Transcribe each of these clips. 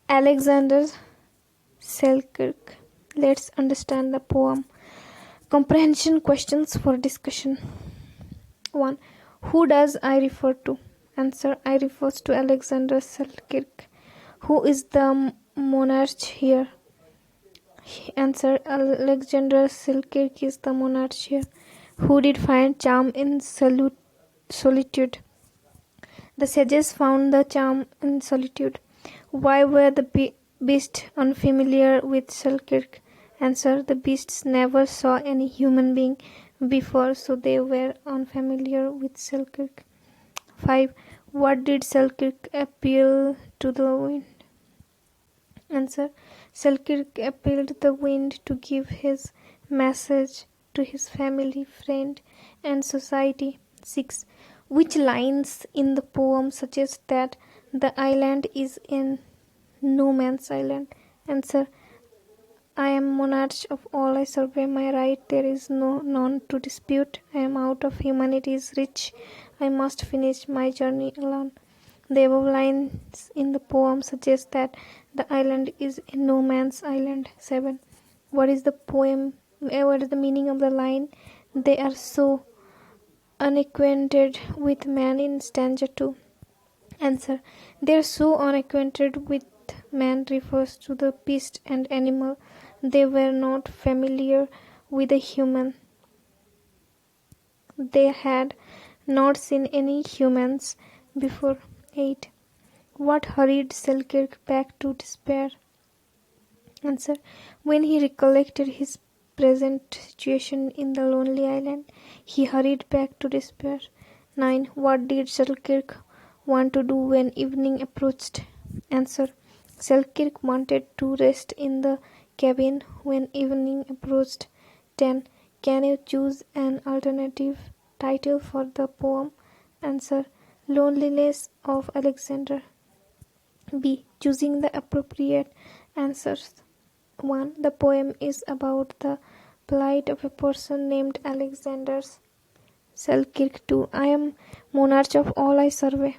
Alexander Selkirk. Let's understand the poem. Comprehension questions for discussion. 1. Who does I refer to? Answer. I refers to Alexander Selkirk. Who is the monarch here? Answer. Alexander Selkirk is the monarch here. Who did find charm in solitude? The sages found the charm in solitude. Why were the beasts unfamiliar with Selkirk? Answer. The beasts never saw any human being before, so they were unfamiliar with Selkirk. 5. What did Selkirk appeal to the wind? Answer. Selkirk appealed the wind to give his message to his family, friend, and society. 6. Which lines in the poem suggest that the island is in no man's island? Answer. I am monarch of all, I survey my right, there is none to dispute. I am out of humanity's reach, I must finish my journey alone. The above lines in the poem suggest that the island is in no man's island. 7. What is the meaning of the line? They are so unacquainted with man in stanza 2. Answer. They are so unacquainted with man refers to the beast and animal. They were not familiar with a human. They had not seen any humans before. 8. What hurried Selkirk back to despair? Answer. When he recollected his present situation in the lonely island, he hurried back to despair. 9. What did Selkirk want to do when evening approached? Answer. Selkirk wanted to rest in the cabin when evening approached. 10. Can you choose an alternative title for the poem? Answer. Loneliness of Alexander. B. Choosing the appropriate answers. 1. The poem is about the plight of a person named Alexander Selkirk. 2. I am monarch of all I survey.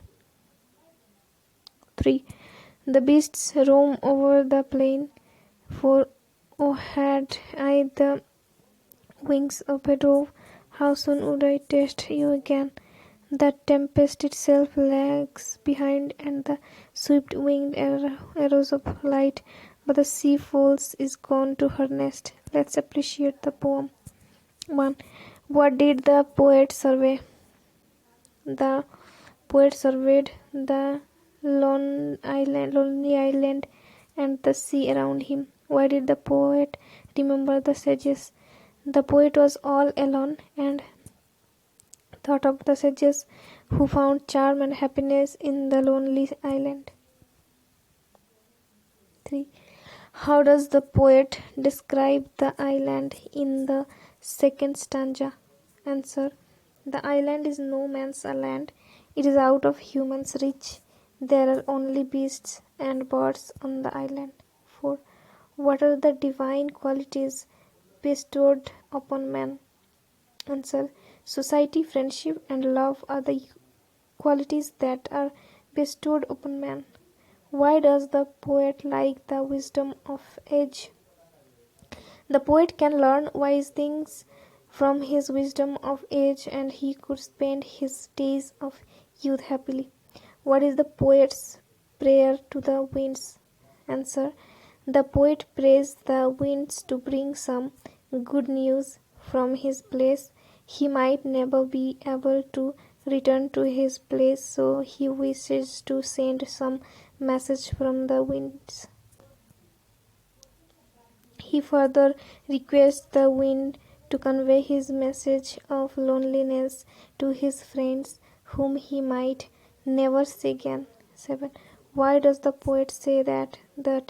3. The beasts roam over the plain. 4. Oh, had I the wings of a dove, how soon would I taste you again? The tempest itself lags behind, and the swift-winged arrows of light, but the sea falls is gone to her nest. Let's appreciate the poem. 1. What did the poet survey? The poet surveyed the lonely island and the sea around him. Why did the poet remember the sages? The poet was all alone and thought of the sages who found charm and happiness in the lonely island. 3. How does the poet describe the island in the second stanza? Answer. The island is no man's land. It is out of human's reach. There are only beasts and birds on the island. 4. What are the divine qualities bestowed upon man? Answer. Society, friendship, and love are the qualities that are bestowed upon man. Why does the poet like the wisdom of age? The poet can learn wise things from his wisdom of age, and he could spend his days of youth happily. What is the poet's prayer to the winds? Answer. The poet prays the winds to bring some good news from his place. He might never be able to return to his place, so he wishes to send some message from the winds. He further requests the wind to convey his message of loneliness to his friends, whom he might never see again. 7. Why does the poet say that the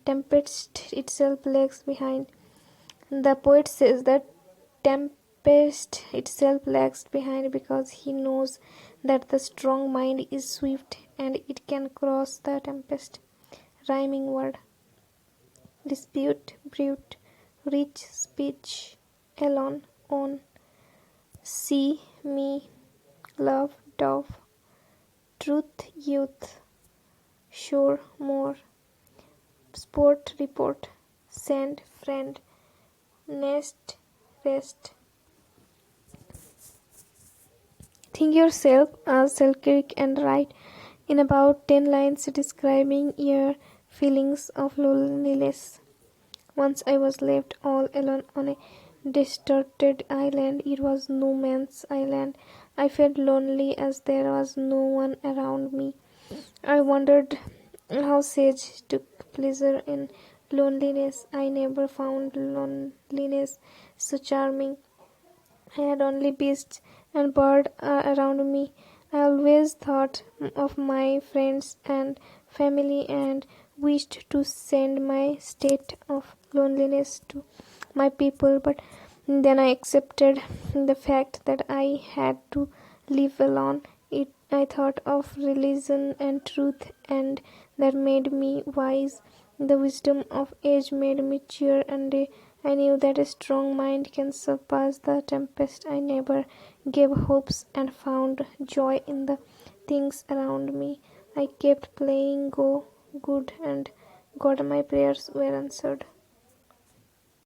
tempest itself lags behind? The poet says that tempest itself lags behind because he knows that the strong mind is swift and it can cross the tempest. Rhyming word. Dispute, brute, rich, speech, alone, on, see, me, love, dove, truth, youth, Sure, more. Sport report. Send, friend. Nest, rest. Think yourself as Selkirk and write in about 10 lines describing your feelings of loneliness. Once I was left all alone on a deserted island. It was no man's island. I felt lonely as there was no one around me. I wondered how Sage took pleasure in loneliness. I never found loneliness so charming. I had only beasts and birds around me. I always thought of my friends and family and wished to send my state of loneliness to my people, but then I accepted the fact that I had to live alone. I thought of religion and truth, and that made me wise. The wisdom of age made me mature, and I knew that a strong mind can surpass the tempest. I never gave hopes and found joy in the things around me. I kept playing go good, and God, my prayers were answered.